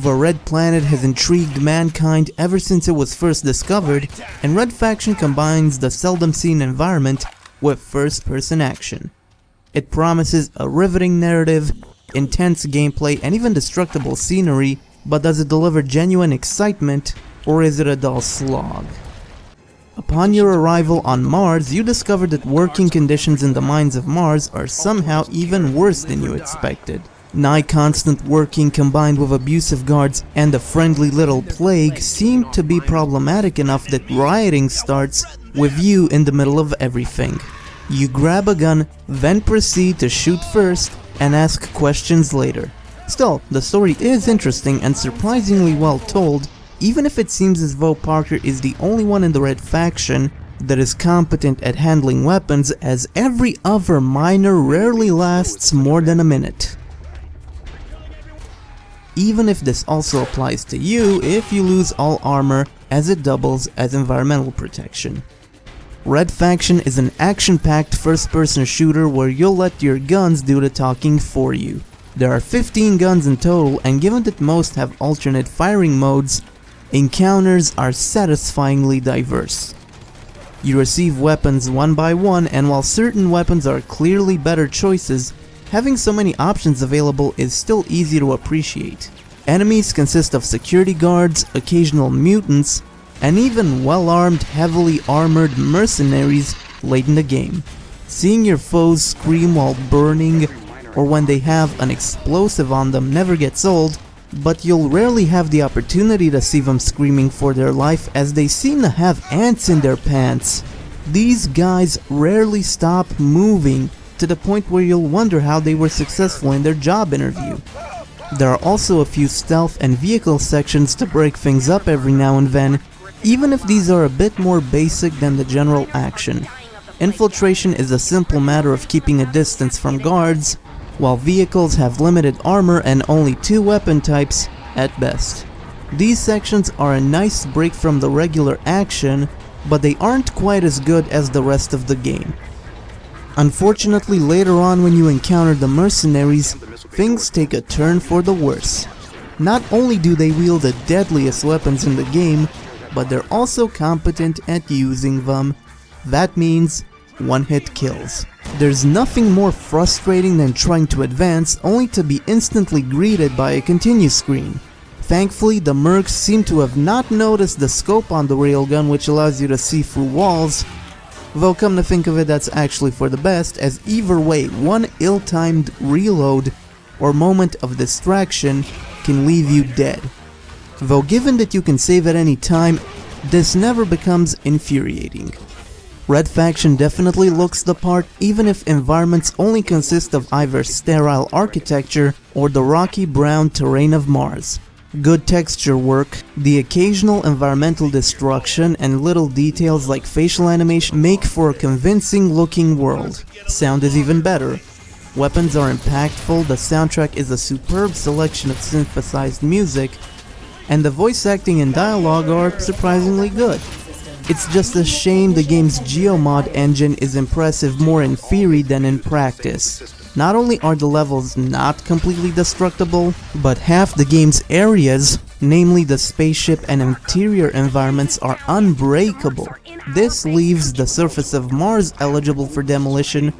The Red Planet has intrigued mankind ever since it was first discovered, and Red Faction combines the seldom seen environment with first-person action. It promises a riveting narrative, intense gameplay, and even destructible scenery, but does it deliver genuine excitement, or is it a dull slog? Upon your arrival on Mars, you discover that working conditions in the mines of Mars are somehow even worse than you expected. Nigh constant working combined with abusive guards and a friendly little plague seem to be problematic enough that rioting starts with you in the middle of everything. You grab a gun, then proceed to shoot first and ask questions later. Still, the story is interesting and surprisingly well told, even if it seems as though Parker is the only one in the Red Faction that is competent at handling weapons, as every other miner rarely lasts more than a minute. Even if this also applies to you if you lose all armor, as it doubles as environmental protection. Red Faction is an action-packed first-person shooter where you'll let your guns do the talking for you. There are 15 guns in total, and given that most have alternate firing modes, encounters are satisfyingly diverse. You receive weapons one by one, and while certain weapons are clearly better choices, having so many options available is still easy to appreciate. Enemies consist of security guards, occasional mutants, and even well-armed, heavily armored mercenaries late in the game. Seeing your foes scream while burning, or when they have an explosive on them, never gets old, but you'll rarely have the opportunity to see them screaming for their life, as they seem to have ants in their pants. These guys rarely stop moving, to the point where you'll wonder how they were successful in their job interview. There are also a few stealth and vehicle sections to break things up every now and then, even if these are a bit more basic than the general action. Infiltration is a simple matter of keeping a distance from guards, while vehicles have limited armor and only 2 weapon types at best. These sections are a nice break from the regular action, but they aren't quite as good as the rest of the game. Unfortunately, later on when you encounter the mercenaries, things take a turn for the worse. Not only do they wield the deadliest weapons in the game, but they're also competent at using them. That means one-hit kills. There's nothing more frustrating than trying to advance only to be instantly greeted by a continue screen. Thankfully, the mercs seem to have not noticed the scope on the railgun, which allows you to see through walls, though come to think of it, that's actually for the best, as either way, one ill-timed reload or moment of distraction can leave you dead. Though given that you can save at any time, this never becomes infuriating. Red Faction definitely looks the part, even if environments only consist of either sterile architecture or the rocky brown terrain of Mars. Good texture work, the occasional environmental destruction, and little details like facial animation make for a convincing looking world. Sound is even better. Weapons are impactful, the soundtrack is a superb selection of synthesized music, and the voice acting and dialogue are surprisingly good. It's just a shame the game's Geomod engine is impressive more in theory than in practice. Not only are the levels not completely destructible, but half the game's areas, namely the spaceship and interior environments, are unbreakable. This leaves the surface of Mars eligible for demolition,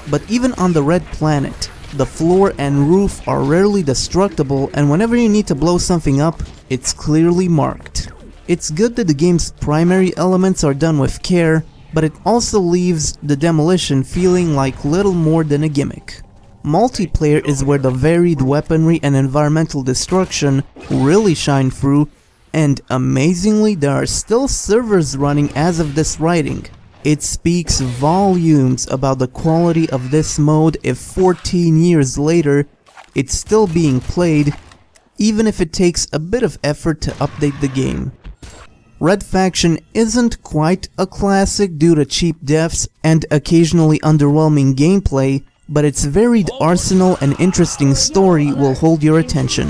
but even on the Red Planet, the floor and roof are rarely destructible, and whenever you need to blow something up, it's clearly marked. It's good that the game's primary elements are done with care, but it also leaves the demolition feeling like little more than a gimmick. Multiplayer is where the varied weaponry and environmental destruction really shine through, and amazingly there are still servers running as of this writing. It speaks volumes about the quality of this mode if 14 years later it's still being played, even if it takes a bit of effort to update the game. Red Faction isn't quite a classic due to cheap devs and occasionally underwhelming gameplay, but its varied arsenal and interesting story will hold your attention.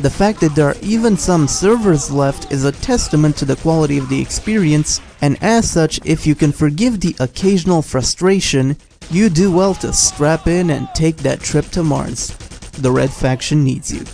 The fact that there are even some servers left is a testament to the quality of the experience, and as such, if you can forgive the occasional frustration, you do well to strap in and take that trip to Mars. The Red Faction needs you.